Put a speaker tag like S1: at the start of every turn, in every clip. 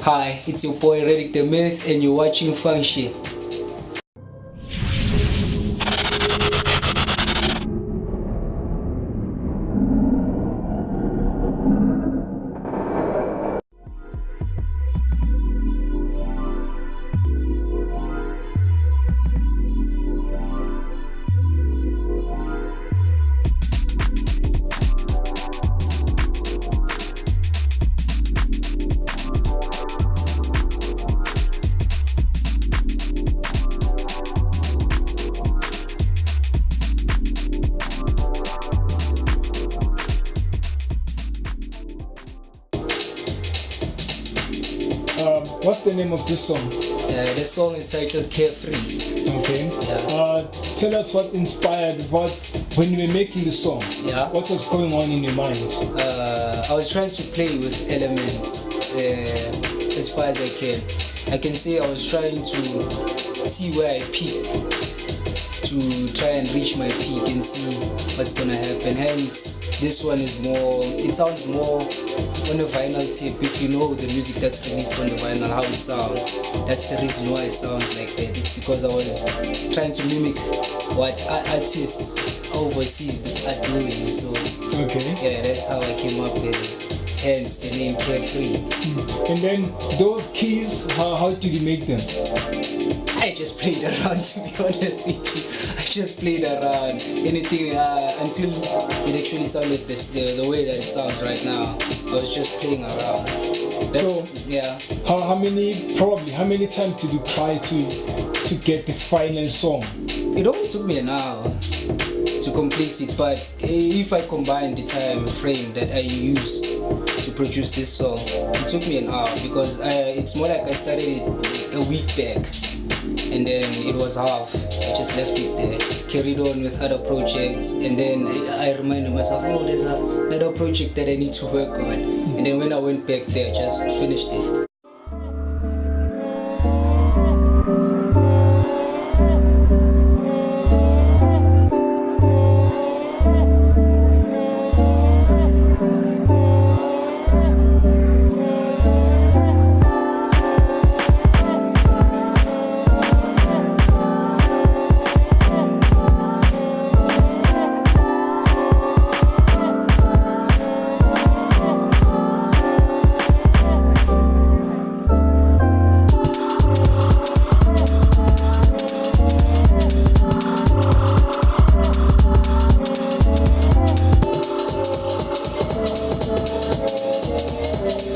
S1: Hi, it's your boy Radic the Myth, and you're watching Function.
S2: What's the name of this song?
S1: The song is titled Carefree.
S2: Okay.
S1: Yeah.
S2: Tell us what inspired, when you were making the song.
S1: Yeah.
S2: What was going on in your mind?
S1: I was trying to play with elements as far as I can. I can say I was trying to see where I peaked, to try and reach my peak and see what's gonna happen. Hence, this one is more, it sounds more on a vinyl tape. If you know the music that's released on the vinyl, how it sounds, that's the reason why it sounds like that. It's because I was trying to mimic what artists overseas are doing. So
S2: Okay.
S1: yeah, that's how I came up with it. Hence the name Carefree.
S2: And then those keys, how did you make them?
S1: I just played around, to be honest with you. I just played around. Anything until it actually sounded the way that it sounds right now. I was just playing around. Yeah.
S2: How many times did you try to get the final song?
S1: It only took me an hour to complete it, but if I combine the time frame that I used to produce this song, it took me an hour because it's more like I started it a week back. And then it was half. I just left it there, carried on with other projects, and then I reminded myself, oh, there's another project that I need to work on. And then when I went back there, I just finished it.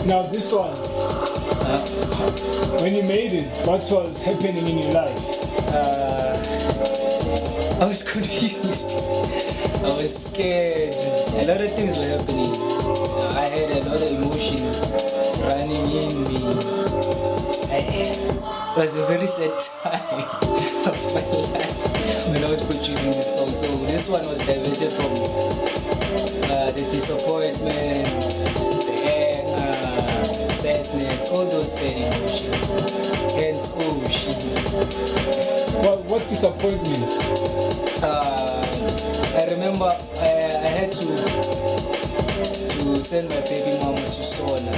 S2: Now this one, when you made it, what was happening in your life?
S1: I was confused. I was scared. A lot of things were happening. I had a lot of emotions running in me. It was a very sad time of my life when I was producing this song. So this one was diverted from the disappointment, the anger, sadness, all those sad emotions. Hence, oh shit.
S2: What disappointments?
S1: I remember I had to send my baby mama to Sona.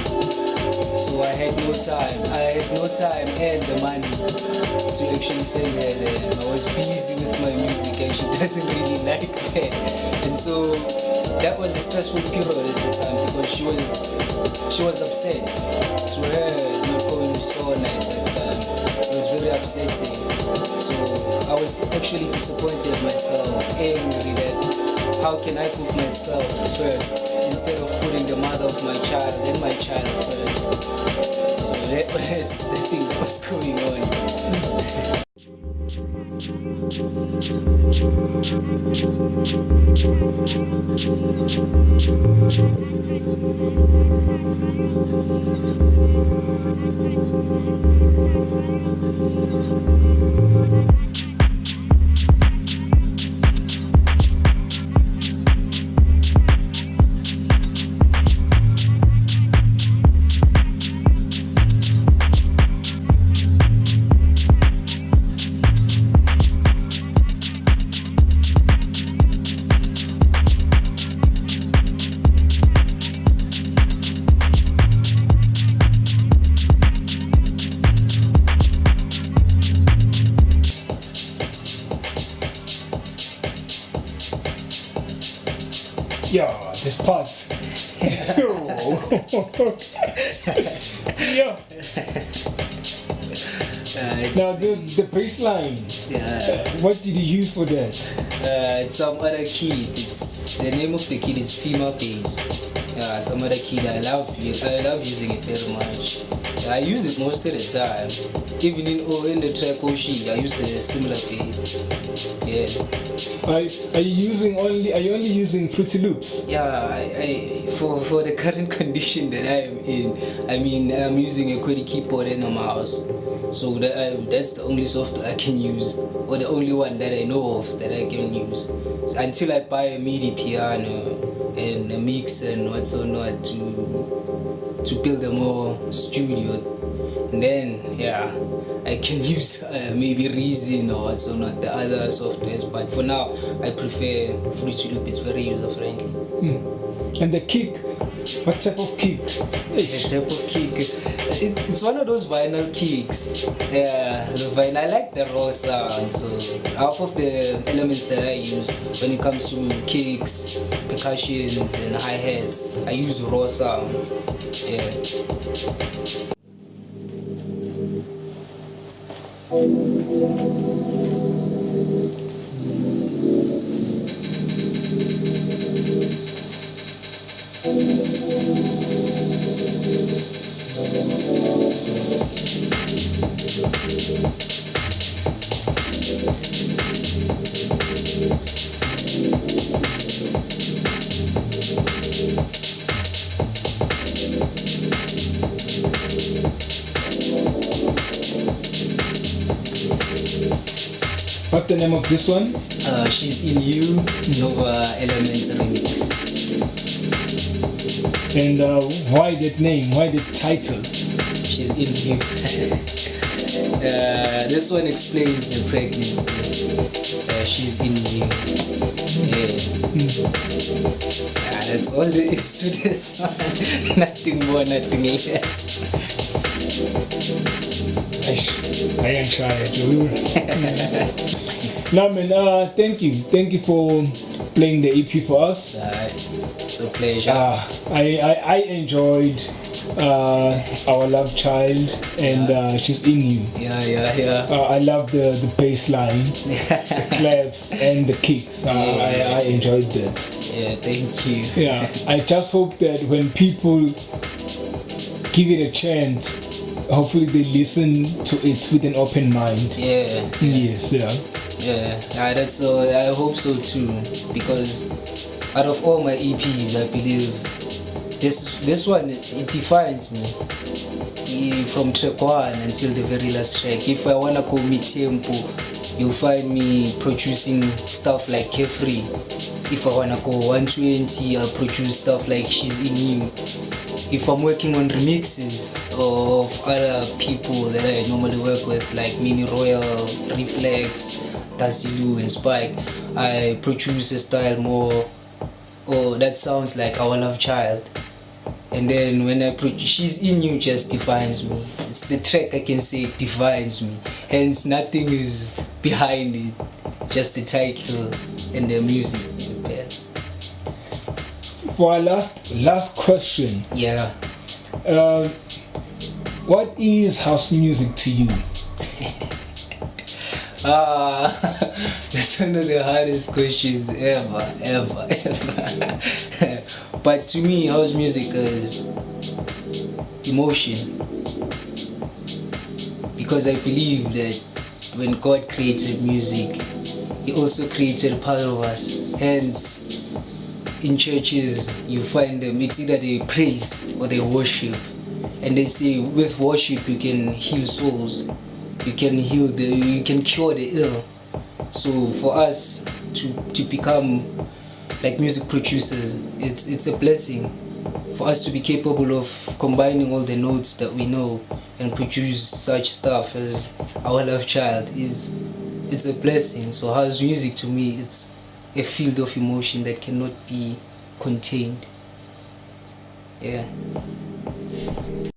S1: So I had no time and the money to actually send her there. I was busy with my music and she doesn't really like that. And so that was a stressful period at the time because she was upset. To her, not going to Sona at that time, it was very upsetting. So I was actually disappointed in myself, angry that how can I put myself first instead of putting the mother of my child and my child first. So that was the thing that was going on.
S2: Yeah, this part. Yeah. Now the bass line.
S1: Yeah.
S2: What did you use for that?
S1: It's some other kid. The name of the kid is female bass. Some other kid. I love using it very much. I use it most of the time. Even in the track Oshi, I use the similar bass. Yeah.
S2: Are you only using Fruity Loops?
S1: Yeah, for the current condition that I am in, I mean, I'm using a QWERTY keyboard and a mouse. So that's the only software I can use, or the only one that I know of that I can use. So until I buy a MIDI piano and a mixer and whatnot to build a more studio, and then I can use maybe Reason or whatnot, the other softwares. But for now, I prefer Fruity Loop. It's very user friendly.
S2: And the kick, what type of kick?
S1: The type of kick, it's one of those vinyl kicks. Yeah, the vinyl. I like the raw sound. So half of the elements that I use when it comes to kicks, percussions, and hi-hats, I use raw sounds. Yeah.
S2: What's the name of this one?
S1: She's in You, Nova Elements remix.
S2: And why that name? Why the title?
S1: She's in You. This one explains the pregnancy. She's in You. That's all there is to this one. Nothing more, nothing less.
S2: I am shy, Joe. No man, thank you for playing the EP for us.
S1: It's a pleasure.
S2: I enjoyed Our Love Child and She's in You.
S1: Yeah.
S2: I love the bass line, the claps and the kicks. I enjoyed that.
S1: Yeah, thank you.
S2: Yeah, I just hope that when people give it a chance, hopefully they listen to it with an open mind.
S1: Yeah.
S2: Yes, yeah.
S1: Yeah, that's I hope so too, because out of all my EPs, I believe this one, it defines me from track 1 until the very last track. If I wanna go mid-tempo, you'll find me producing stuff like Carefree. If I wanna go 120, I'll produce stuff like She's in You. If I'm working on remixes of other people that I normally work with, like Mini Royal, Reflex, Tazilu and Spike, I produce a style more, that sounds like Our Love Child. And then when I produce She's in You, just defines me. It's the track, I can say, it defines me. Hence nothing is behind it, just the title and the music.
S2: For our last question.
S1: Yeah.
S2: What is house music to you?
S1: That's one of the hardest questions ever. But to me, house music is emotion. Because I believe that when God created music, He also created part of us. Hence, in churches, you find them, it's either they praise or they worship. And they say with worship you can heal souls. You can cure the ill. So for us to become like music producers, it's a blessing. For us to be capable of combining all the notes that we know and produce such stuff as Our Love Child, it's a blessing. So house music to me, it's a field of emotion that cannot be contained. Yeah.